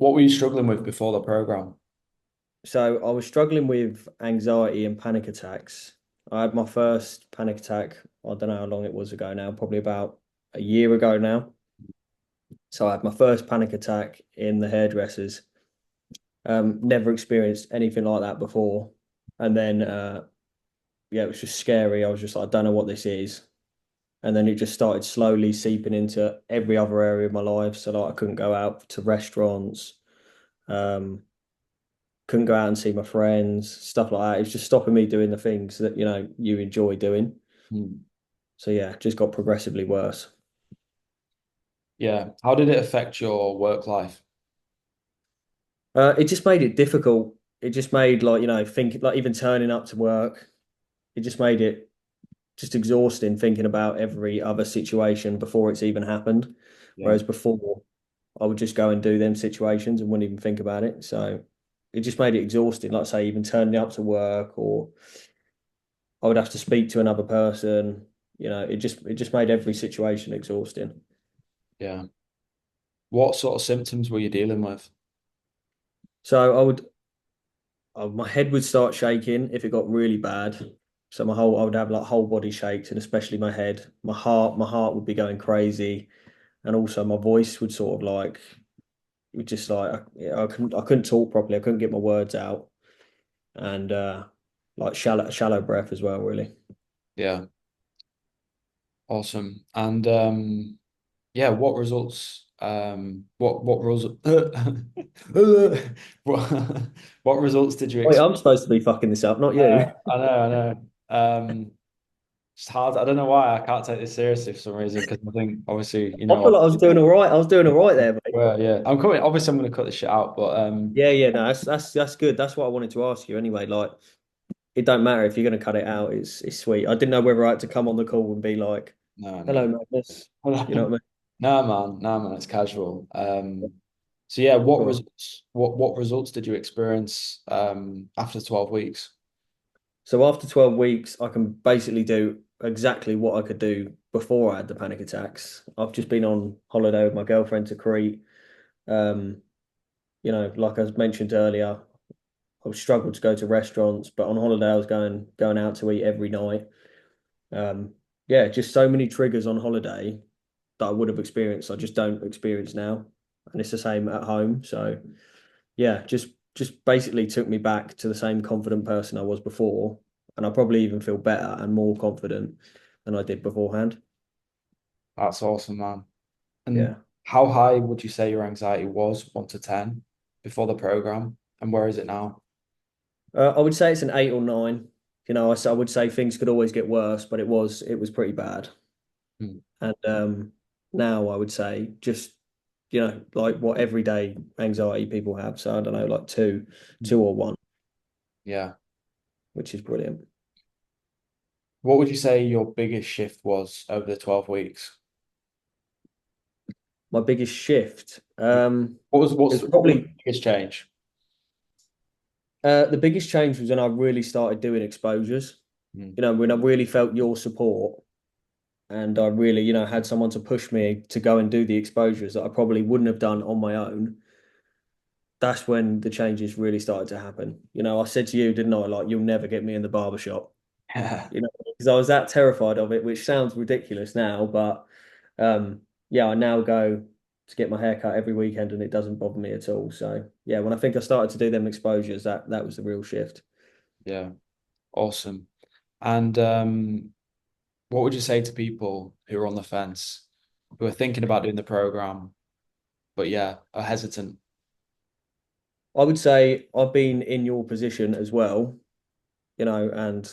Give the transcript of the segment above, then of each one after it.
What were you struggling with before the program? So I was struggling with anxiety and panic attacks. I had my first panic attack, I don't know how long it was ago now, probably about a year ago now. So I had my first panic attack in the hairdressers. Never experienced anything like that before. And then yeah, it was just scary. I was just like, I don't know what this is. And then it just started slowly seeping into every other area of my life. So like I couldn't go out to restaurants. Um, couldn't go out and see my friends, stuff like that. It's just stopping me doing the things that, you enjoy doing. Hmm. So yeah, just got progressively worse. Yeah. How did it affect your work life? It just made it difficult. It just made like, think like even turning up to work, it just made it just exhausting thinking about every other situation before it's even happened. Yeah. Whereas before I would just go and do them situations and wouldn't even think about it. So it just made it exhausting. Like I say, even turning up to work or I would have to speak to another person. It just made every situation exhausting. Yeah. What sort of symptoms were you dealing with? So my head would start shaking if it got really bad. So I would have like whole body shakes, and especially my head. My heart would be going crazy, and also my voice would sort of like, it would just like, I couldn't talk properly. I couldn't get my words out, and like shallow breath as well, really. Yeah. Awesome. And yeah, what results what, what results did you Wait, expect? I'm supposed to be fucking this up, not you. I know, I know. It's hard. I don't know why I can't take this seriously for some reason because I think obviously, I feel like I was doing all right. I was doing all right there, mate. well, yeah. I'm coming. Obviously, I'm going to cut this shit out, but Yeah, yeah, no, that's good. That's what I wanted to ask you anyway. Like, it don't matter if you're going to cut it out. It's sweet. I didn't know whether I had to come on the call and be like, no, "Hello, no. Magnus." You know what I mean? No, man, no, man, it's casual. So yeah, what Cool. results what results did you experience after 12 weeks? So after 12 weeks, I can basically do exactly what I could do before I had the panic attacks. I've just been on holiday with my girlfriend to Crete. Um, like I mentioned earlier, I would struggle to go to restaurants, but on holiday I was going out to eat every night. Um, yeah, just so many triggers on holiday that I would have experienced, I just don't experience now. And it's the same at home. So yeah, just basically took me back to the same confident person I was before. And I probably even feel better and more confident than I did beforehand. That's awesome, man. And Yeah. how high would you say your anxiety was, 1 to 10, before the program, and where is it now? I would say it's an 8 or 9. I would say things could always get worse, but it was pretty bad. Hmm. And now I would say just, like what everyday anxiety people have. So I don't know, like two or one, Yeah. which is brilliant. What would you say your biggest shift was over the 12 weeks? My biggest shift. Yeah. It's What was the probably biggest change? the biggest change was when I really started doing exposures. Hmm. When I really felt your support and I really, had someone to push me to go and do the exposures that I probably wouldn't have done on my own. That's when the changes really started to happen. I said to you, didn't I? Like, you'll never get me in the barber shop. Yeah. Because I was that terrified of it, which sounds ridiculous now, but yeah, I now go to get my hair cut every weekend and it doesn't bother me at all. So yeah, when I think I started to do them exposures, that was the real shift. Yeah. Awesome. And what would you say to people who are on the fence, who are thinking about doing the program, but yeah, are hesitant? I would say I've been in your position as well, and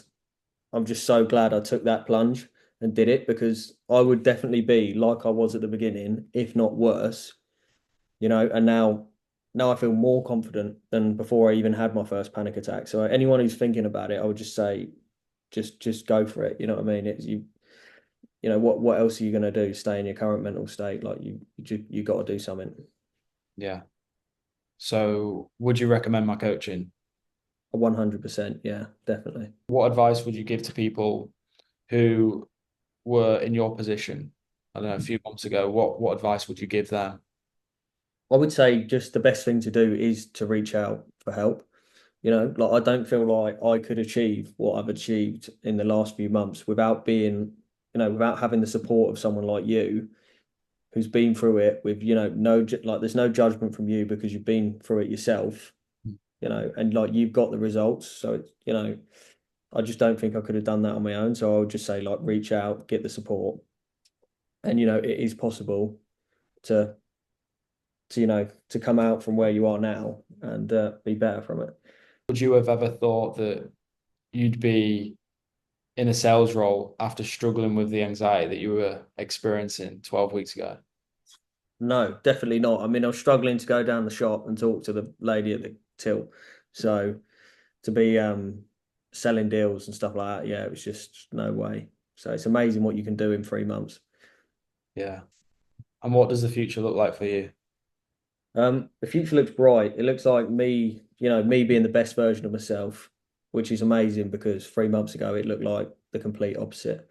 I'm just so glad I took that plunge and did it because I would definitely be like I was at the beginning, if not worse, and now I feel more confident than before I even had my first panic attack. So anyone who's thinking about it, I would just say just go for it. You know what I mean? It's what else are you gonna do? Stay in your current mental state? Like you got to do something. Yeah. So would you recommend my coaching? 100%, yeah, definitely. What advice would you give to people who were in your position? I don't know, a few months ago, what advice would you give them? I would say just the best thing to do is to reach out for help. Like I don't feel like I could achieve what I've achieved in the last few months without being, without having the support of someone like you who's been through it with, like there's no judgment from you because you've been through it yourself, and like you've got the results. So I just don't think I could have done that on my own. So I would just say like reach out, get the support, and it is possible to to come out from where you are now and be better from it. Would you have ever thought that you'd be in a sales role after struggling with the anxiety that you were experiencing 12 weeks ago? No, definitely not. I mean, I was struggling to go down the shop and talk to the lady at the till. So to be selling deals and stuff like that, yeah, it was just no way. So it's amazing what you can do in 3 months. Yeah. And what does the future look like for you? The future looks bright. It looks like me, me being the best version of myself, which is amazing because 3 months ago it looked like the complete opposite.